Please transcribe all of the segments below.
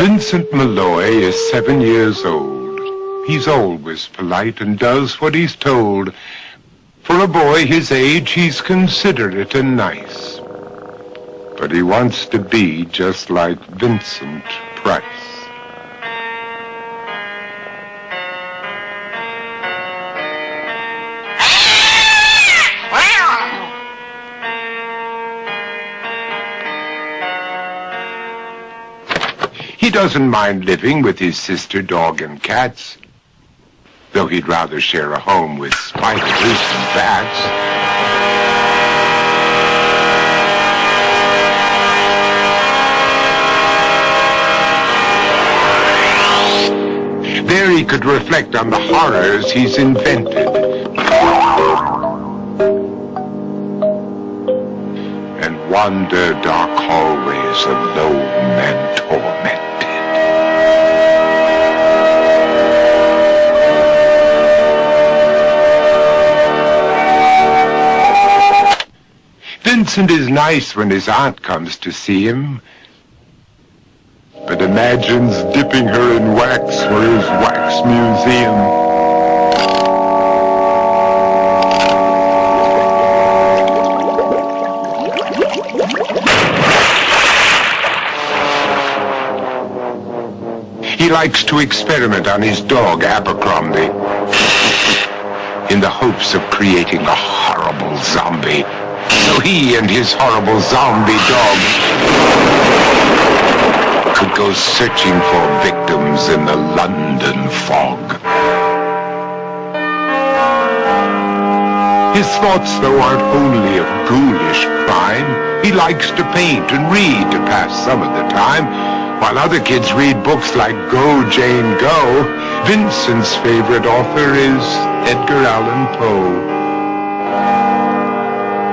Vincent Malloy is 7 years old. He's always polite and does what he's told. For a boy his age, he's considerate and nice. But he wants to be just like Vincent Price. He doesn't mind living with his sister, dog, and cats, though he'd rather share a home with spiders and bats. There he could reflect on the horrors he's invented and wander dark hallways alone and tormented. Vincent is nice when his aunt comes to see him, but imagines dipping her in wax for his wax museum. He likes to experiment on his dog, Abercrombie, in the hopes of creating a horrible zombie. So he and his horrible zombie dog could go searching for victims in the London fog. His thoughts, though, aren't only of ghoulish crime. He likes to paint and read to pass some of the time. While other kids read books like Go, Jane, Go, Vincent's favorite author is Edgar Allan Poe.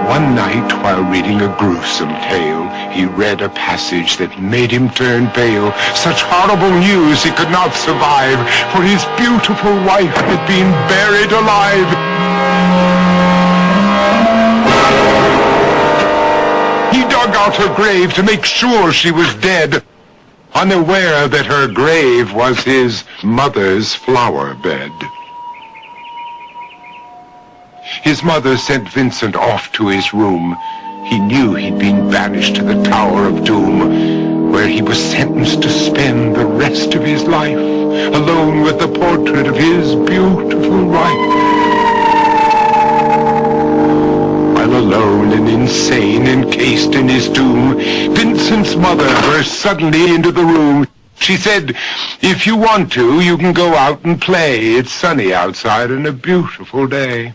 One night, while reading a gruesome tale, he read a passage that made him turn pale. Such horrible news he could not survive, for his beautiful wife had been buried alive. He dug out her grave to make sure she was dead, unaware that her grave was his mother's flower bed. His mother sent Vincent off to his room. He knew he'd been banished to the Tower of Doom, where he was sentenced to spend the rest of his life alone with the portrait of his beautiful wife. While alone and insane, encased in his tomb, Vincent's mother burst suddenly into the room. She said, "If you want to, you can go out and play. It's sunny outside and a beautiful day."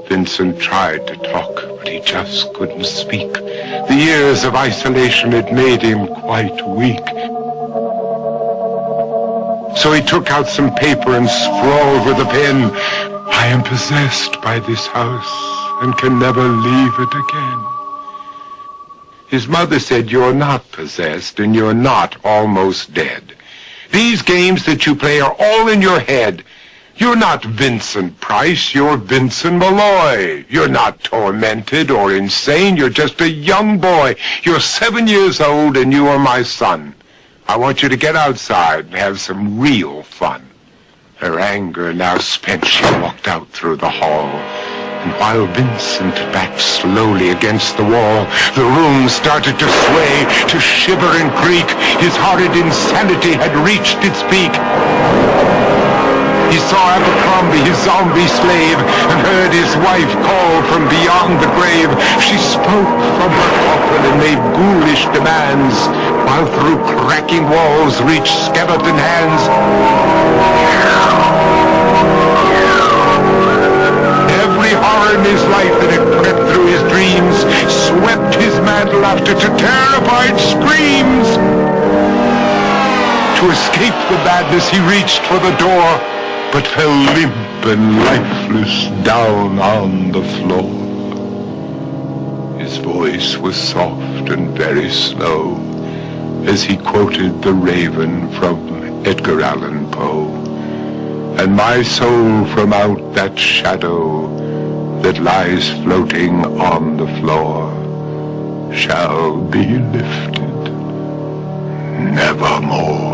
Vincent tried to talk, but he just couldn't speak. The years of isolation had made him quite weak. So he took out some paper and scrawled with a pen, "I am possessed by this house and can never leave it again." His mother said, "You're not possessed and you're not almost dead. These games that you play are all in your head. You're not Vincent Price, you're Vincent Malloy. You're not tormented or insane, you're just a young boy. You're 7 years old and you are my son. I want you to get outside and have some real fun." Her anger now spent, she walked out through the hall. And while Vincent backed slowly against the wall, the room started to sway, to shiver and creak. His horrid insanity had reached its peak. He saw Abercrombie, his zombie slave, and heard his wife call from beyond the grave. She spoke from her coffin and made ghoulish demands, while through cracking walls reached skeleton hands. Every horror in his life that had crept through his dreams swept his mantle after to terrified screams. To escape the madness, he reached for the door, but fell limp and lifeless down on the floor. His voice was soft and very slow as he quoted The Raven from Edgar Allan Poe. And my soul from out that shadow that lies floating on the floor shall be lifted nevermore.